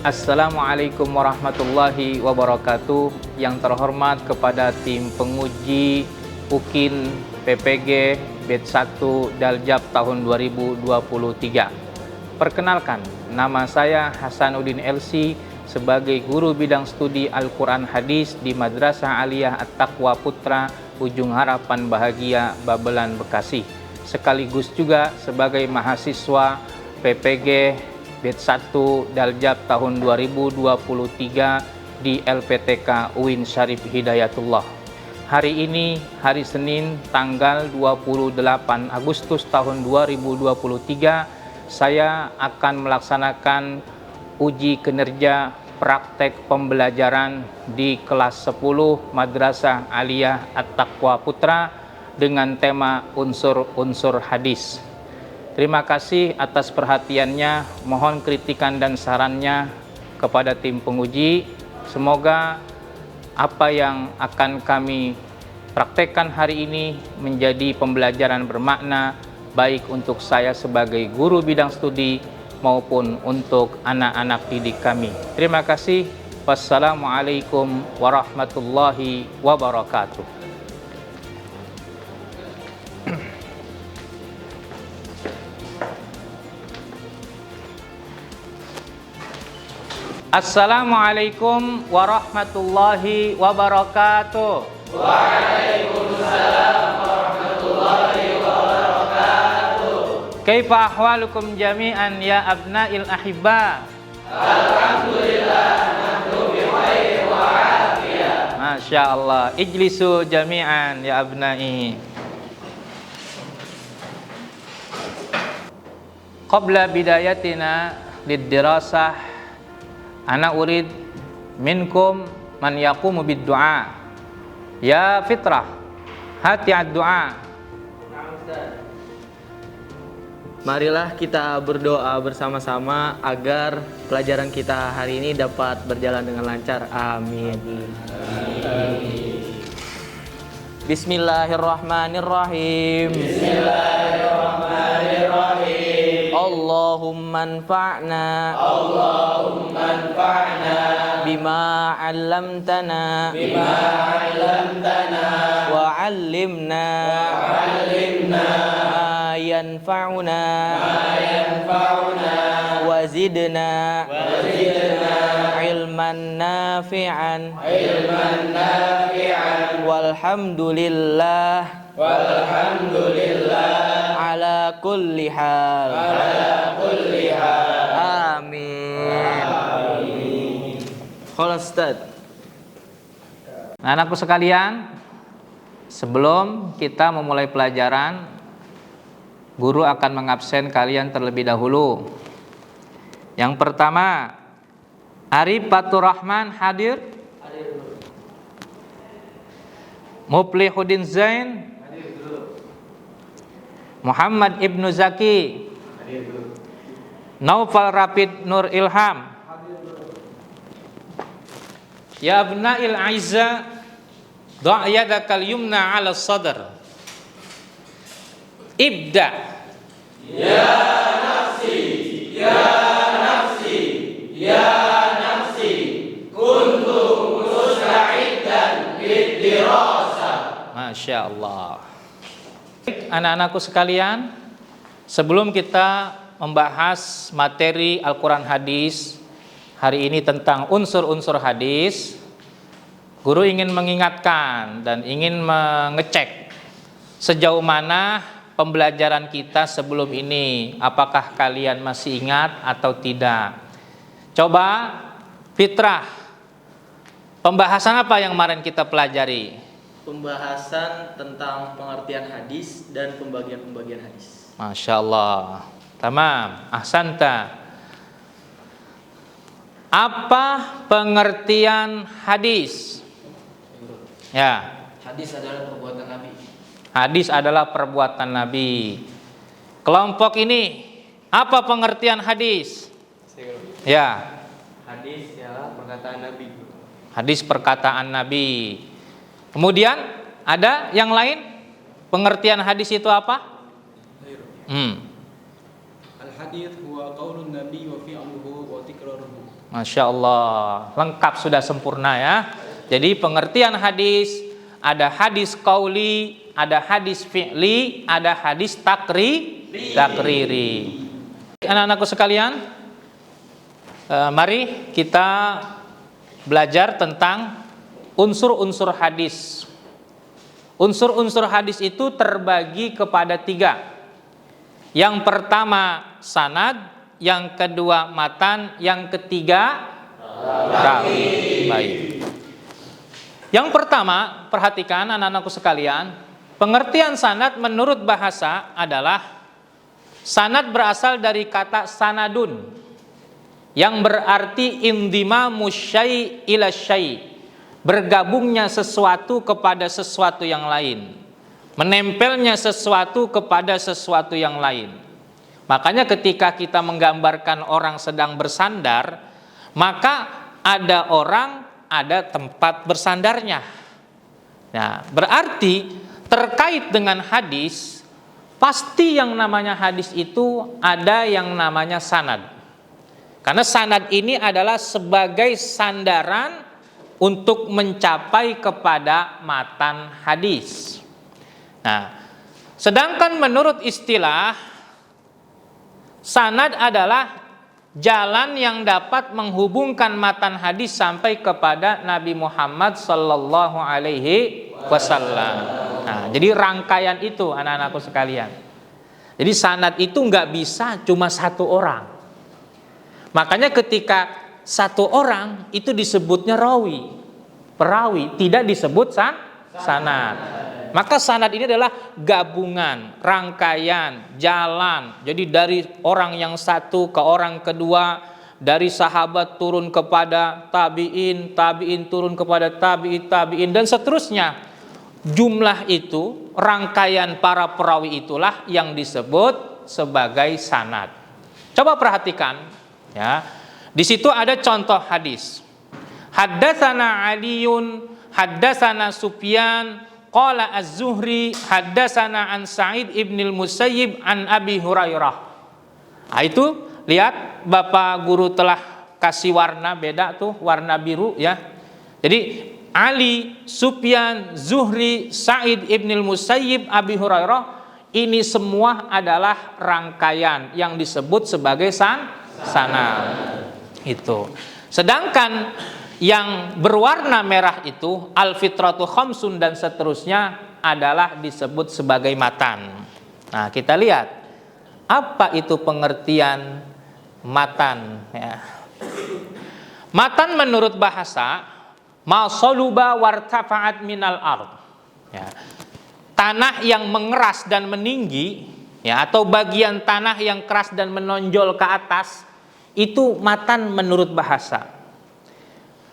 Assalamualaikum warahmatullahi wabarakatuh. Yang terhormat kepada tim penguji UKIN PPG Batch 1 Daljab tahun 2023. Perkenalkan, nama saya Hasanuddin LC sebagai guru bidang studi Al-Quran Hadis di Madrasah Aliyah At-Taqwa Putra Ujung Harapan Bahagia, Babelan, Bekasi. Sekaligus juga sebagai mahasiswa PPG Batch 1 Daljab tahun 2023 di LPTK UIN Syarif Hidayatullah. Hari ini, hari Senin, tanggal 28 Agustus tahun 2023, saya akan melaksanakan uji kinerja praktek pembelajaran di kelas 10 Madrasah Aliyah At-Taqwa Putra dengan tema unsur-unsur hadis. Terima kasih atas perhatiannya, mohon kritikan dan sarannya kepada tim penguji. Semoga apa yang akan kami praktekkan hari ini menjadi pembelajaran bermakna baik untuk saya sebagai guru bidang studi maupun untuk anak-anak didik kami. Terima kasih. Wassalamualaikum warahmatullahi wabarakatuh. Assalamualaikum warahmatullahi wabarakatuh. Waalaikumsalam warahmatullahi wabarakatuh. Kaifa ahwalukum jami'an ya abna'il ahibba? Alhamdulillah, nahnu bi khair wa afiyah. Masya Allah. Ijlisu jami'an ya abna'i. Qabla bidayatina lid-dirasah, ana urid minkum man yaqumu bid-du'a. Ya fitrah, hati ad-du'a. Marilah kita berdoa bersama-sama agar pelajaran kita hari ini dapat berjalan dengan lancar. Amin. Bismillahirrahmanirrahim. Bismillahirrahmanirrahim. Allahumma anfa'na bima 'allamtana wa 'allimna ma yanfa'una wa zidna ilman nafi'an walhamdulillah ala kulli hal. Amin. Khalas Ustaz. Nah, anakku sekalian, sebelum kita memulai pelajaran, guru akan mengabsen kalian terlebih dahulu. Yang pertama, Arif Fatur Rahman hadir? Muflihuddin Zain? Muhammad Ibnu Zaki? Naufal Rapid Nur Ilham? Ya abna'il aizza, da' yadakal yumna 'ala sadr. Ibda. Ya nafsi, ya nafsi, ya nafsi, kuntu musta'iddan lid-dirasah. Masya Allah. Anak-anakku sekalian, sebelum kita membahas materi Al-Quran Hadis hari ini tentang unsur-unsur hadis, guru ingin mengingatkan dan ingin mengecek sejauh mana pembelajaran kita sebelum ini. Apakah kalian masih ingat atau tidak? Coba Fitrah, pembahasan apa yang kemarin kita pelajari? Pembahasan tentang pengertian hadis dan pembagian-pembagian hadis. Masya Allah. Tamam, ahsanta. Apa pengertian hadis? Ya. Hadis adalah perbuatan Nabi. Hadis adalah perbuatan Nabi. Kelompok ini, apa pengertian hadis? Ya. Hadis ialah perkataan Nabi. Hadis perkataan Nabi. Kemudian ada yang lain? Pengertian hadis itu apa? الحديث هو قول النبي وفعله وتكراره. Masya Allah, lengkap sudah sempurna ya. Jadi pengertian hadis, ada hadis qauli, ada hadis fi'li, ada hadis takriri. Anak-anakku sekalian, mari kita belajar tentang unsur-unsur hadis. Unsur-unsur hadis itu terbagi kepada 3. Yang pertama sanad, yang kedua matan, yang ketiga rawi. Baik. Yang pertama, perhatikan anak-anakku sekalian, pengertian sanad menurut bahasa adalah sanad berasal dari kata sanadun yang berarti indimamu syai' ila syai', bergabungnya sesuatu kepada sesuatu yang lain, menempelnya sesuatu kepada sesuatu yang lain. Makanya ketika kita menggambarkan orang sedang bersandar, maka ada orang, ada tempat bersandarnya. Nah, berarti terkait dengan hadis, pasti yang namanya hadis itu ada yang namanya sanad. Karena sanad ini adalah sebagai sandaran untuk mencapai kepada matan hadis. Nah, sedangkan menurut istilah, sanad adalah jalan yang dapat menghubungkan matan hadis sampai kepada Nabi Muhammad sallallahu alaihi wasallam. Nah, jadi rangkaian itu anak-anakku sekalian. Jadi sanad itu nggak bisa cuma satu orang. Makanya ketika satu orang itu disebutnya rawi, perawi, tidak disebut sanad. Maka sanad ini adalah gabungan, rangkaian, jalan. Jadi dari orang yang satu ke orang kedua, dari sahabat turun kepada tabi'in, tabi'in turun kepada tabi'in, dan seterusnya. Jumlah itu, rangkaian para perawi itulah yang disebut sebagai sanad. Coba perhatikan, ya. Di situ ada contoh hadis. Haddatsana Aliun, haddatsana Sufyan, qala Az-Zuhri, haddatsana an Sa'id ibnil Musayyib an Abi Hurairah. Nah, itu lihat Bapak guru telah kasih warna beda tuh, warna biru ya. Jadi Ali, Sufyan, Zuhri, Sa'id ibnil Musayyib, Abi Hurairah, ini semua adalah rangkaian yang disebut sebagai sanad. Itu. Sedangkan yang berwarna merah itu al-fitratu khamsun dan seterusnya adalah disebut sebagai matan. Nah, kita lihat apa itu pengertian matan ya. Matan menurut bahasa ma saluba wartafa'at minal ard. Ya. Tanah yang mengeras dan meninggi ya, atau bagian tanah yang keras dan menonjol ke atas, itu matan menurut bahasa.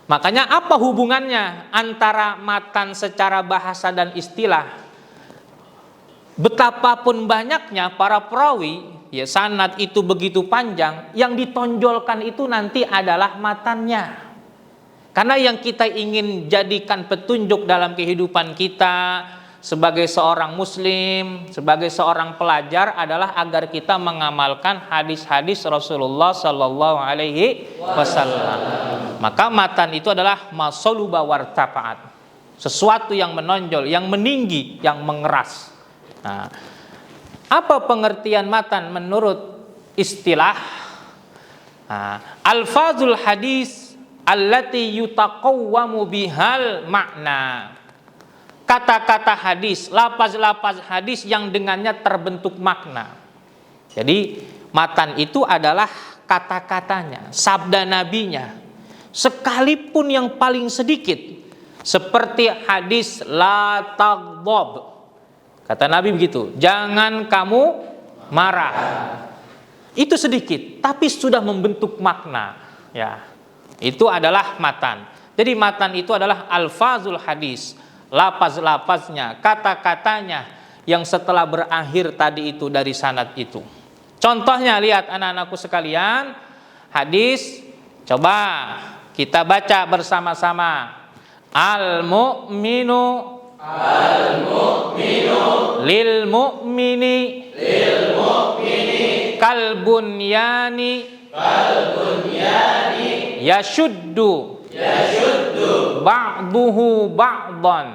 Makanya apa hubungannya antara matan secara bahasa dan istilah? Betapapun banyaknya para perawi, ya sanad itu begitu panjang, yang ditonjolkan itu nanti adalah matannya. Karena yang kita ingin jadikan petunjuk dalam kehidupan kita sebagai seorang muslim, sebagai seorang pelajar adalah agar kita mengamalkan hadis-hadis Rasulullah sallallahu alaihi wasallam. Maka matan itu adalah masaluba wartafa'at, sesuatu yang menonjol, yang meninggi, yang mengeras. Nah, apa pengertian matan menurut istilah? Nah, alfazul hadis allati yutaqawwamu bihal makna. Kata-kata hadis, lafaz-lafaz hadis yang dengannya terbentuk makna. Jadi matan itu adalah kata-katanya, sabda nabinya, sekalipun yang paling sedikit, seperti hadis la taghdab. Kata Nabi begitu, jangan kamu marah. Itu sedikit, tapi sudah membentuk makna. Ya, itu adalah matan. Jadi matan itu adalah alfazul hadis, lafaz-lafaznya, kata-katanya yang setelah berakhir tadi itu dari sanad itu. Contohnya lihat anak-anakku sekalian, hadis, coba kita baca bersama-sama. Al-mu'minu lil mu'mini kalbunyani yashuddu ba'duhu ba'dan.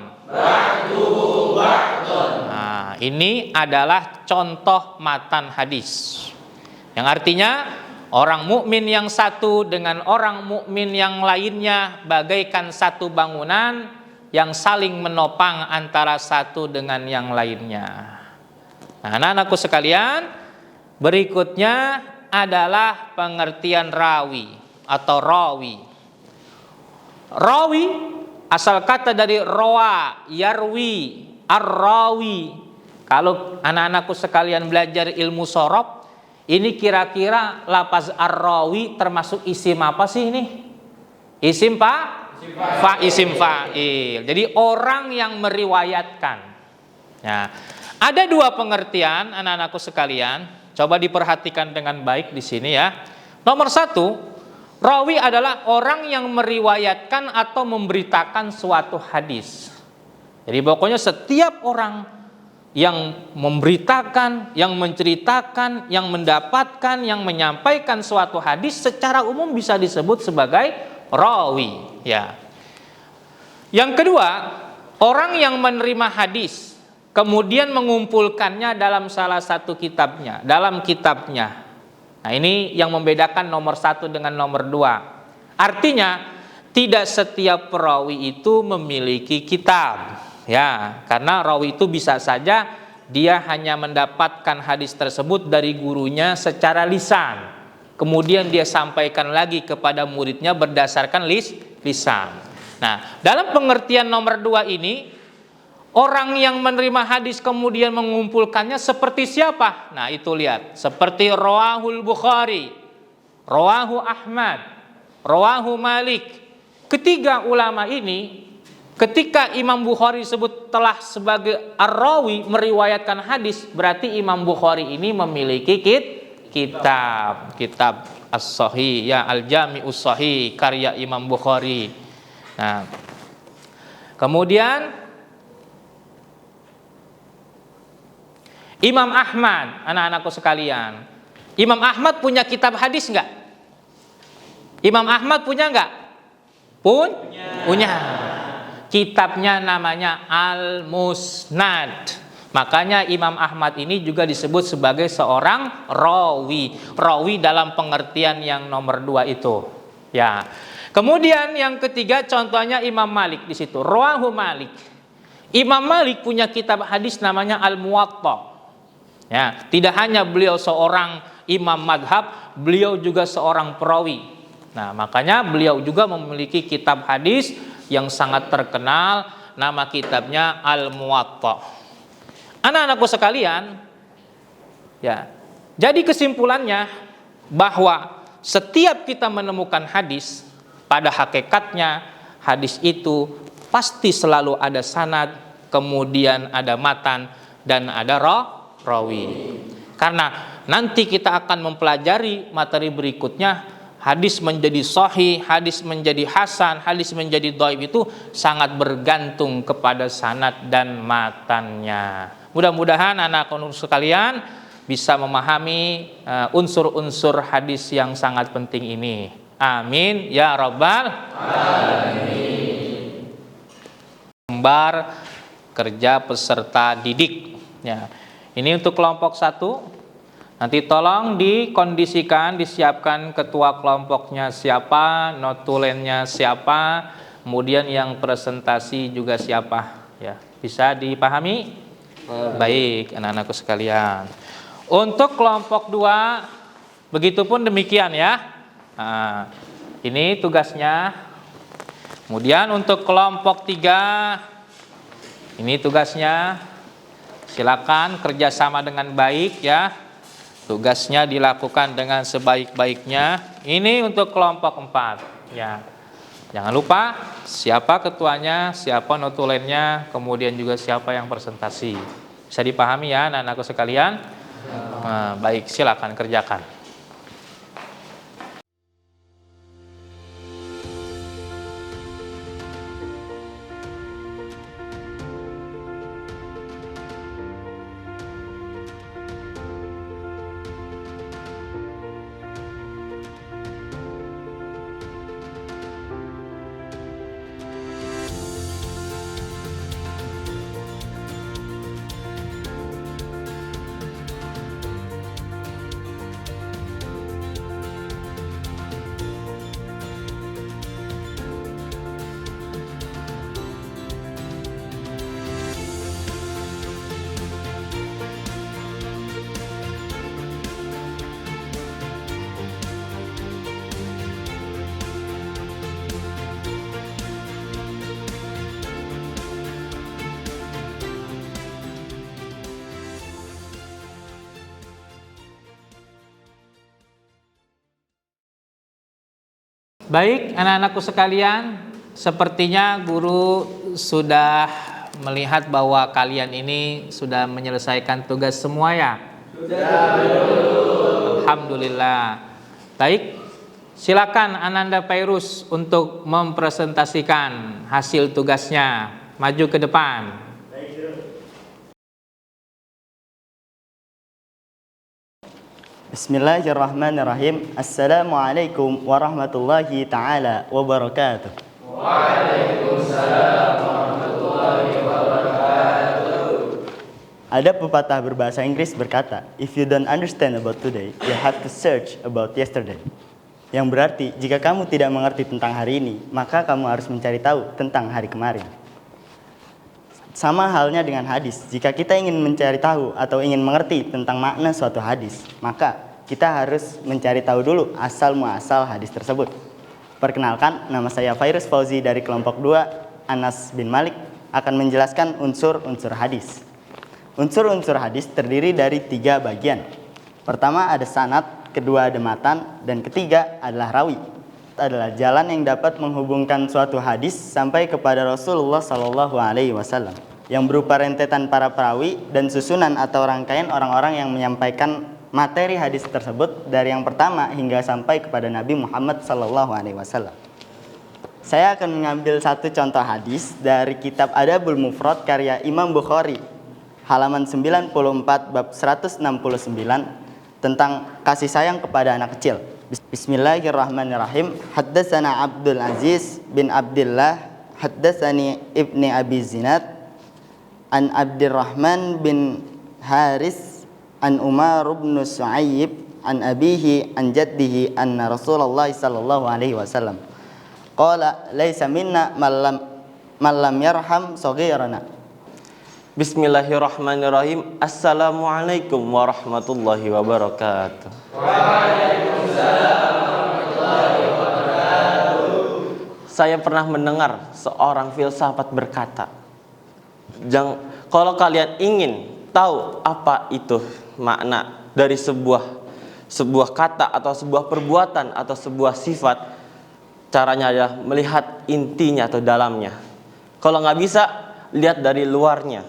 Nah, ini adalah contoh matan hadis yang artinya orang mukmin yang satu dengan orang mukmin yang lainnya bagaikan satu bangunan yang saling menopang antara satu dengan yang lainnya. Nah, anak-anakku sekalian, berikutnya adalah pengertian rawi atau rawi. Rawi asal kata dari roa, yarwi, ar-rawi. Kalau anak-anakku sekalian belajar ilmu sorof, ini kira-kira lafaz ar-rawi termasuk isim apa sih ini? Isim isim fa'il. Jadi orang yang meriwayatkan. Ya. Ada dua pengertian anak-anakku sekalian. Coba diperhatikan dengan baik di sini ya. Nomor satu, rawi adalah orang yang meriwayatkan atau memberitakan suatu hadis. Jadi pokoknya setiap orang yang memberitakan, yang menceritakan, yang mendapatkan, yang menyampaikan suatu hadis secara umum bisa disebut sebagai rawi. Ya. Yang kedua, orang yang menerima hadis kemudian mengumpulkannya dalam salah satu kitabnya, dalam kitabnya. Nah, ini yang membedakan nomor satu dengan nomor dua. Artinya tidak setiap rawi itu memiliki kitab. Ya, karena rawi itu bisa saja dia hanya mendapatkan hadis tersebut dari gurunya secara lisan. Kemudian dia sampaikan lagi kepada muridnya berdasarkan lisan. Nah, dalam pengertian nomor dua ini, orang yang menerima hadis kemudian mengumpulkannya seperti siapa? Nah, itu lihat. Seperti rawahul Bukhari, rawahu Ahmad, rawahu Malik. Ketiga ulama ini, ketika Imam Bukhari disebut telah sebagai ar-rawi meriwayatkan hadis, berarti Imam Bukhari ini memiliki kitab as-sahih ya, al-jami'us sahih karya Imam Bukhari. Nah, kemudian Imam Ahmad, anak-anakku sekalian, Imam Ahmad punya kitab hadis enggak? Imam Ahmad punya enggak? Punya. Kitabnya namanya Al-Musnad. Makanya Imam Ahmad ini juga disebut sebagai seorang rawi. Rawi dalam pengertian yang nomor dua itu. Ya. Kemudian yang ketiga contohnya Imam Malik di situ. Rawahu Malik. Imam Malik punya kitab hadis namanya Al-Muwatta. Ya, tidak hanya beliau seorang imam madhab, beliau juga seorang perawi. Nah, makanya beliau juga memiliki kitab hadis yang sangat terkenal, nama kitabnya Al-Muwatta. Anak-anakku sekalian, ya. Jadi kesimpulannya bahwa setiap kita menemukan hadis, pada hakikatnya hadis itu pasti selalu ada sanad, kemudian ada matan dan ada rawi. Karena nanti kita akan mempelajari materi berikutnya, hadis menjadi sahih, hadis menjadi hasan, hadis menjadi dhaif itu sangat bergantung kepada sanad dan matannya. Mudah-mudahan anak-anak sekalian bisa memahami unsur-unsur hadis yang sangat penting ini. Amin ya rabbal alamin. Gambar kerja peserta didik. Ya. Ini untuk kelompok 1. Nanti tolong dikondisikan, disiapkan ketua kelompoknya siapa, notulennya siapa, kemudian yang presentasi juga siapa. Ya, bisa dipahami? Baik, anak-anakku sekalian. Untuk kelompok 2, begitupun demikian ya. Nah, ini tugasnya. Kemudian untuk kelompok 3, ini tugasnya. Silakan kerjasama dengan baik ya. Tugasnya dilakukan dengan sebaik-baiknya. Ini untuk kelompok 4 ya. Jangan lupa siapa ketuanya, siapa notulennya, kemudian juga siapa yang presentasi. Bisa dipahami ya anak-anakku sekalian? Nah, baik, silakan kerjakan. Baik, anak-anakku sekalian, sepertinya guru sudah melihat bahwa kalian ini sudah menyelesaikan tugas semua ya? Sudah. Alhamdulillah. Baik, silakan Ananda Pairus untuk mempresentasikan hasil tugasnya. Maju ke depan. Bismillahirrahmanirrahim. Assalamualaikum warahmatullahi ta'ala wabarakatuh. Waalaikumsalam warahmatullahi wabarakatuh. Ada pepatah berbahasa Inggris berkata, if you don't understand about today, you have to search about yesterday. Yang berarti, jika kamu tidak mengerti tentang hari ini, maka kamu harus mencari tahu tentang hari kemarin. Sama halnya dengan hadis, jika kita ingin mencari tahu atau ingin mengerti tentang makna suatu hadis, maka kita harus mencari tahu dulu asal muasal hadis tersebut. Perkenalkan, nama saya Fairuz Fauzi dari kelompok 2, Anas bin Malik, akan menjelaskan unsur-unsur hadis. Unsur-unsur hadis terdiri dari 3 bagian. Pertama ada sanad, kedua ada matan, dan ketiga adalah rawi. Adalah jalan yang dapat menghubungkan suatu hadis sampai kepada Rasulullah SAW, yang berupa rentetan para perawi dan susunan atau rangkaian orang-orang yang menyampaikan materi hadis tersebut dari yang pertama hingga sampai kepada Nabi Muhammad SAW. Saya akan mengambil satu contoh hadis dari kitab Adabul Mufrad karya Imam Bukhari, halaman 94 bab 169, tentang kasih sayang kepada anak kecil. Bismillahirrahmanirrahim. Haddatsana Abdul Aziz bin Abdullah, haddatsani Ibni Abi Zinad, an Abdurrahman bin Haris, an Umar bin Su'ayyib, an abihi, an jaddihi, anna Rasulullah sallallahu alaihi wasallam qala laisa minna man lam yarham saghirana. Bismillahirrahmanirrahim. Assalamualaikum warahmatullahi wabarakatuh. Saya pernah mendengar seorang filsafat berkata, kalau kalian ingin tahu apa itu makna dari sebuah kata atau sebuah perbuatan atau sebuah sifat, caranya adalah melihat intinya atau dalamnya. Kalau nggak bisa, lihat dari luarnya.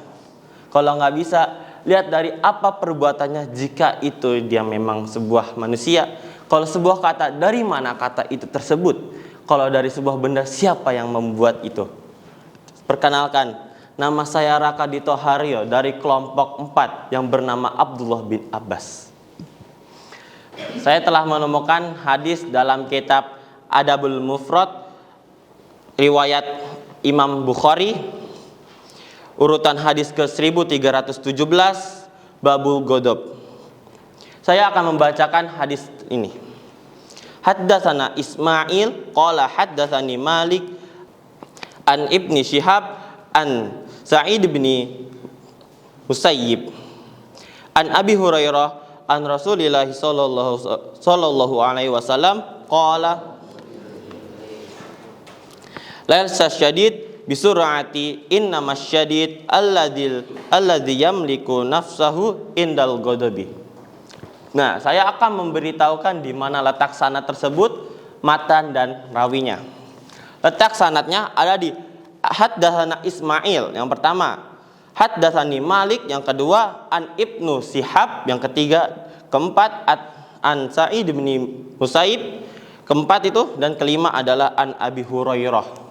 Kalau nggak bisa, lihat dari apa perbuatannya jika itu dia memang sebuah manusia. Kalau sebuah kata, dari mana kata itu tersebut. Kalau dari sebuah benda, siapa yang membuat itu. Perkenalkan, nama saya Raka Dito Haryo dari kelompok 4 yang bernama Abdullah bin Abbas. Saya telah menemukan hadis dalam kitab Adabul Mufrad riwayat Imam Bukhari, urutan hadis ke 1317, Babul Godob. Saya akan membacakan hadis ini. Haddatsana Ismail qala haddatsani Malik an Ibni Syihab an Sa'id bin Musayyib an Abi Hurairah an Rasulillah sallallahu alaihi wasallam qala laisa syadid bisur'ati innamas syadid alladzi yamliku nafsahu indal ghadabi. Nah, saya akan memberitahukan di mana letak sanad tersebut, matan dan rawinya. Letak sanadnya ada di haddatsana Ismail yang pertama, haddatsani Malik yang kedua, an Ibnu Syihab yang ketiga, keempat an Sa'id bin Musayyib, keempat itu, dan kelima adalah an Abi Hurairah.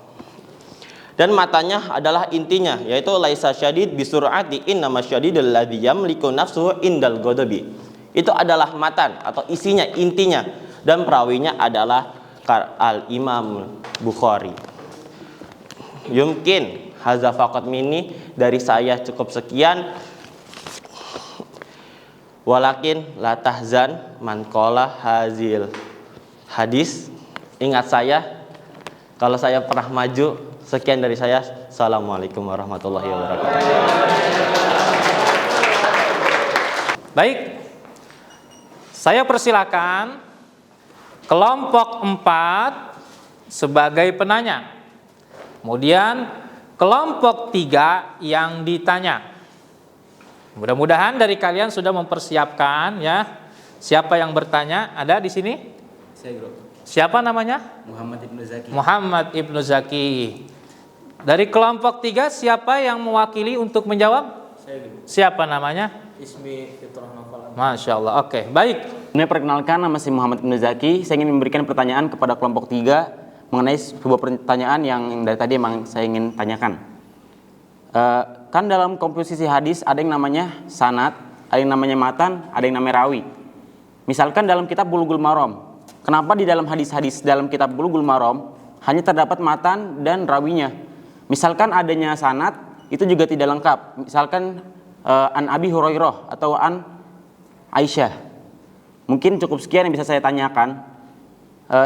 Dan matanya adalah intinya, yaitu laisa syadid bisur'ati innamas syadidul ladzi yamliku nafsuhu indal ghadabi. Itu adalah matan atau isinya, intinya, dan perawinya adalah Al-Imam Bukhari. Yumkin hadza faqat minni, dari saya cukup sekian. Walakin la tahzan man qala hazil hadis. Ingat saya, kalau saya pernah maju. Sekian dari saya. Assalamualaikum warahmatullahi wabarakatuh. Baik, saya persilakan kelompok 4 sebagai penanya. Kemudian kelompok 3 yang ditanya. Mudah-mudahan dari kalian sudah mempersiapkan ya. Siapa yang bertanya? Ada di sini? Saya bro. Siapa namanya? Muhammad Ibnu Zaki. Muhammad Ibnu Zaki. Dari kelompok 3 siapa yang mewakili untuk menjawab? Saya bro. Siapa namanya? Ismi Fitrah Nafal. Masya Allah. Oke, baik. Ini perkenalkan, nama saya Muhammad Ibnu Zaki. Saya ingin memberikan pertanyaan kepada kelompok 3 mengenai sebuah pertanyaan yang dari tadi memang saya ingin tanyakan. Kan dalam komposisi hadis ada yang namanya sanad, ada yang namanya matan, ada yang namanya rawi. Misalkan dalam kitab Bulughul Maram, kenapa di dalam hadis-hadis dalam kitab Bulughul Maram hanya terdapat matan dan rawinya? Misalkan adanya sanad itu juga tidak lengkap. Misalkan an Abi Hurairah atau an Aisyah. Mungkin cukup sekian yang bisa saya tanyakan.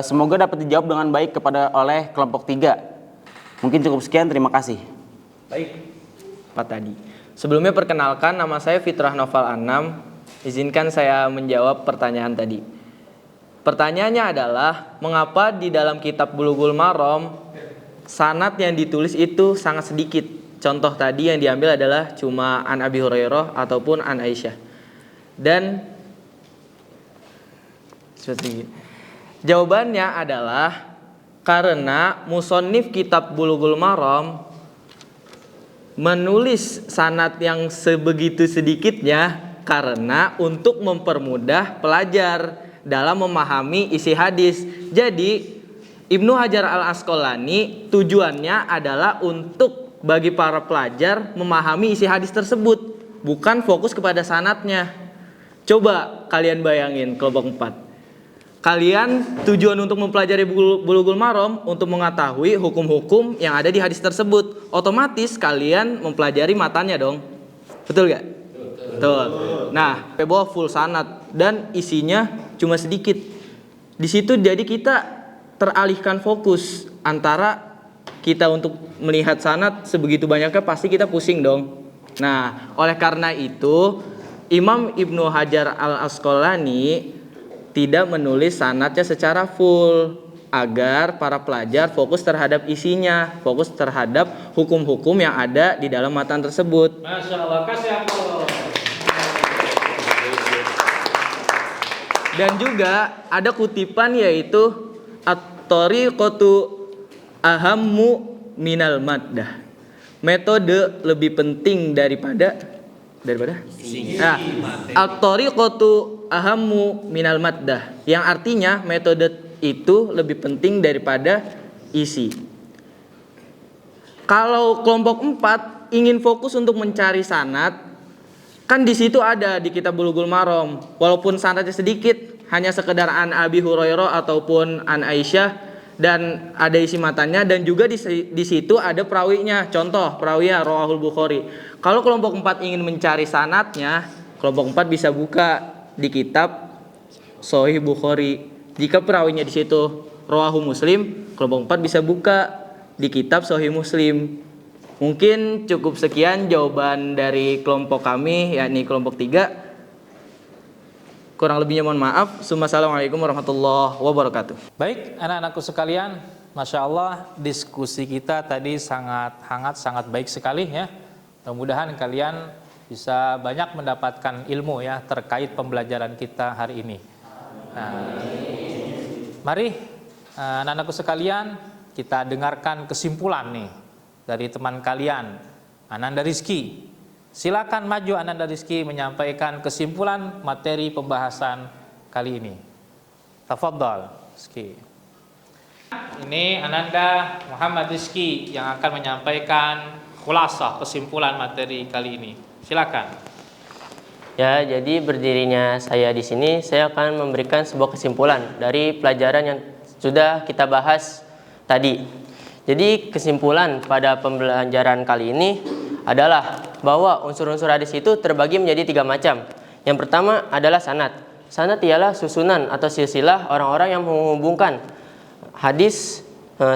Semoga dapat dijawab dengan baik oleh kelompok 3. Mungkin cukup sekian, terima kasih. Baik, Pak tadi. Sebelumnya perkenalkan, nama saya Fitrah Noval Anam. Izinkan saya menjawab pertanyaan tadi. Pertanyaannya adalah, mengapa di dalam kitab Bulughul Maram sanad yang ditulis itu sangat sedikit? Contoh tadi yang diambil adalah cuma an Abi Hurairah ataupun an Aisyah. Dan seperti ini. Jawabannya adalah karena musonif kitab Bulughul Maram menulis sanad yang sebegitu sedikitnya karena untuk mempermudah pelajar dalam memahami isi hadis. Jadi Ibnu Hajar al-Asqalani tujuannya adalah untuk bagi para pelajar memahami isi hadis tersebut, bukan fokus kepada sanadnya. Coba kalian bayangin kelompok 4. Kalian tujuan untuk mempelajari Bulughul Maram untuk mengetahui hukum-hukum yang ada di hadis tersebut. Otomatis kalian mempelajari matanya dong. Betul gak? Betul. Nah, bawa full sanad dan isinya cuma sedikit. Di situ jadi kita teralihkan fokus antara kita untuk melihat sanad sebegitu banyaknya, pasti kita pusing dong. Nah, oleh karena itu Imam Ibnu Hajar al-Asqalani tidak menulis sanadnya secara full agar para pelajar fokus terhadap isinya, fokus terhadap hukum-hukum yang ada di dalam matan tersebut. Masya Allah, kasih aplaus. Dan juga ada kutipan yaitu at-thariqatu ahammu minal maddah. Metode lebih penting daripada nah, at-thariqatu ahammu minal maddah, yang artinya metode itu lebih penting daripada isi. Kalau kelompok 4 ingin fokus untuk mencari sanad, kan di situ ada di kitab Bulughul Maram, walaupun sanadnya sedikit, hanya sekedar an Abi Hurairah ataupun an Aisyah, dan ada isi matanya, dan juga di situ ada perawinya. Contoh perawinya Rawahul Bukhari. Kalau kelompok 4 ingin mencari sanadnya, kelompok 4 bisa buka di kitab Sahih Bukhari. Jika perawinya di situ Rawahu Muslim, kelompok 4 bisa buka di kitab Sahih Muslim. Mungkin cukup sekian jawaban dari kelompok kami, yakni kelompok 3. Kurang lebihnya mohon maaf. Assalamualaikum warahmatullahi wabarakatuh. Baik, anak-anakku sekalian, Masya Allah, diskusi kita tadi sangat hangat, sangat baik sekali ya. Mudah-mudahan kalian bisa banyak mendapatkan ilmu ya terkait pembelajaran kita hari ini. Nah, mari anak-anakku sekalian, kita dengarkan kesimpulan nih dari teman kalian, Ananda Rizky. Silakan maju Ananda Rizky menyampaikan kesimpulan materi pembahasan kali ini. Tafadhal, Rizky. Ini Ananda Muhammad Rizky yang akan menyampaikan khulasah kesimpulan materi kali ini. Silakan. Ya, jadi berdirinya saya di sini, saya akan memberikan sebuah kesimpulan dari pelajaran yang sudah kita bahas tadi. Jadi kesimpulan pada pembelajaran kali ini adalah bahwa unsur-unsur hadis itu terbagi menjadi 3 macam. Yang pertama adalah sanad. Sanad ialah susunan atau silsilah orang-orang yang menghubungkan hadis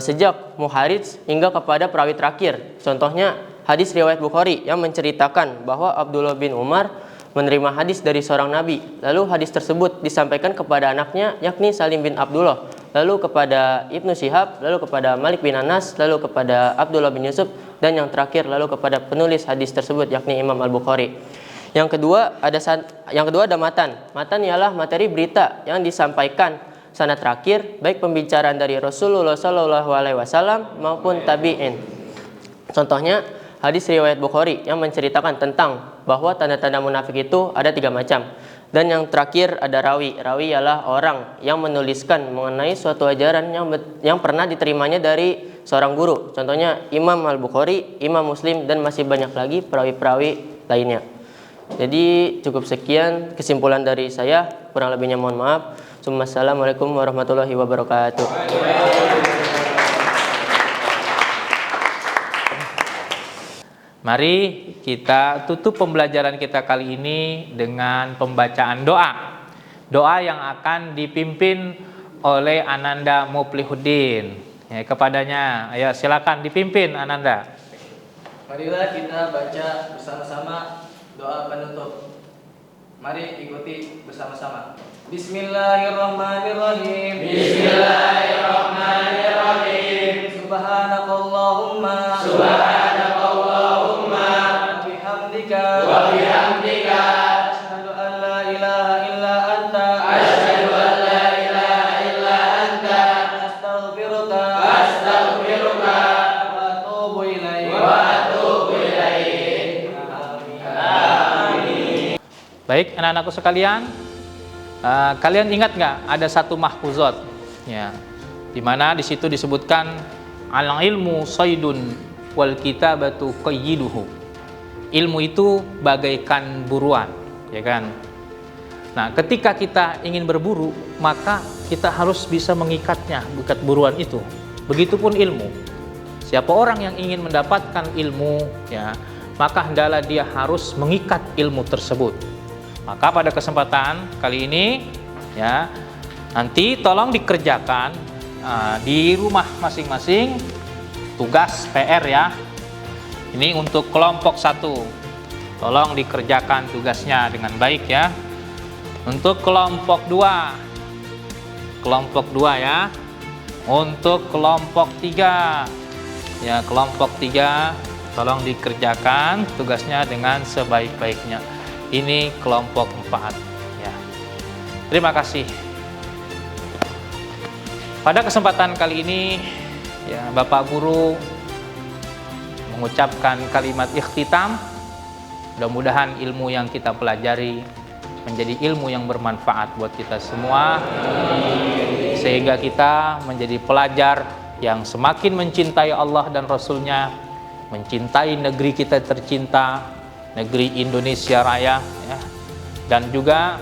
sejak muharits hingga kepada perawi terakhir. Contohnya hadis riwayat Bukhari yang menceritakan bahwa Abdullah bin Umar menerima hadis dari seorang nabi, lalu hadis tersebut disampaikan kepada anaknya yakni Salim bin Abdullah, lalu kepada Ibnu Syihab, lalu kepada Malik bin Anas, lalu kepada Abdullah bin Yusuf, dan yang terakhir lalu kepada penulis hadis tersebut yakni Imam Al-Bukhari. Yang kedua ada matan. Matan ialah materi berita yang disampaikan sanad terakhir, baik pembicaraan dari Rasulullah SAW maupun tabi'in. Contohnya, hadis riwayat Bukhari yang menceritakan tentang bahwa tanda-tanda munafik itu ada 3 macam. Dan yang terakhir ada rawi. Rawi ialah orang yang menuliskan mengenai suatu ajaran yang pernah diterimanya dari seorang guru. Contohnya Imam Al-Bukhari, Imam Muslim, dan masih banyak lagi perawi-perawi lainnya. Jadi cukup sekian kesimpulan dari saya. Kurang lebihnya mohon maaf. Assalamualaikum warahmatullahi wabarakatuh. Mari kita tutup pembelajaran kita kali ini dengan pembacaan doa. Doa yang akan dipimpin oleh Ananda Muflihuddin. Ya, kepadanya, ayo silakan dipimpin Ananda. Marilah kita baca bersama-sama doa penutup. Mari ikuti bersama-sama. Bismillahirrahmanirrahim. Bismillahirrahmanirrahim. Subhanakallahumma. Wa bihamdika asyhadu an la ilaha illa anta astaghfiruka wa atubu ilaik. Amin. Baik, anak-anakku sekalian, kalian ingat nggak ada satu mahfuzat, ya, di mana di situ disebutkan al ilmu saydun wal kitabatu qayyiduhu. Ilmu itu bagaikan buruan, ya kan? Nah, ketika kita ingin berburu, maka kita harus bisa mengikatnya, ikat buruan itu. Begitupun ilmu. Siapa orang yang ingin mendapatkan ilmu, ya, maka hendaklah dia harus mengikat ilmu tersebut. Maka pada kesempatan kali ini, ya, nanti tolong dikerjakan di rumah masing-masing tugas PR ya. Ini untuk kelompok 1. Tolong dikerjakan tugasnya dengan baik ya. Untuk kelompok 2. Kelompok 2 ya. Untuk kelompok 3. Ya, kelompok 3 tolong dikerjakan tugasnya dengan sebaik-baiknya. Ini kelompok 4 ya. Terima kasih. Pada kesempatan kali ini ya, Bapak Guru mengucapkan kalimat ikhtitam. Mudah-mudahan ilmu yang kita pelajari menjadi ilmu yang bermanfaat buat kita semua, sehingga kita menjadi pelajar yang semakin mencintai Allah dan Rasul-Nya, mencintai negeri kita tercinta, negeri Indonesia Raya ya. Dan juga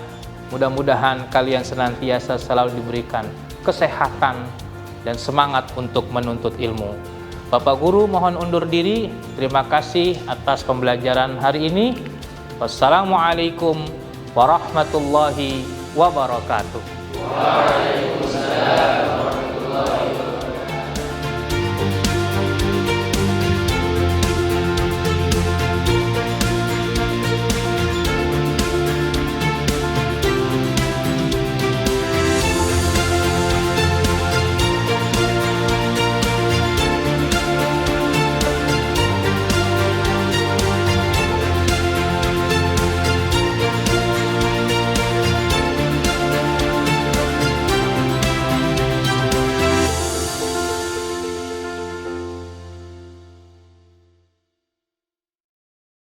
mudah-mudahan kalian senantiasa selalu diberikan kesehatan dan semangat untuk menuntut ilmu. Bapak Guru mohon undur diri. Terima kasih atas pembelajaran hari ini. Wassalamualaikum warahmatullahi wabarakatuh. Waalaikumsalam.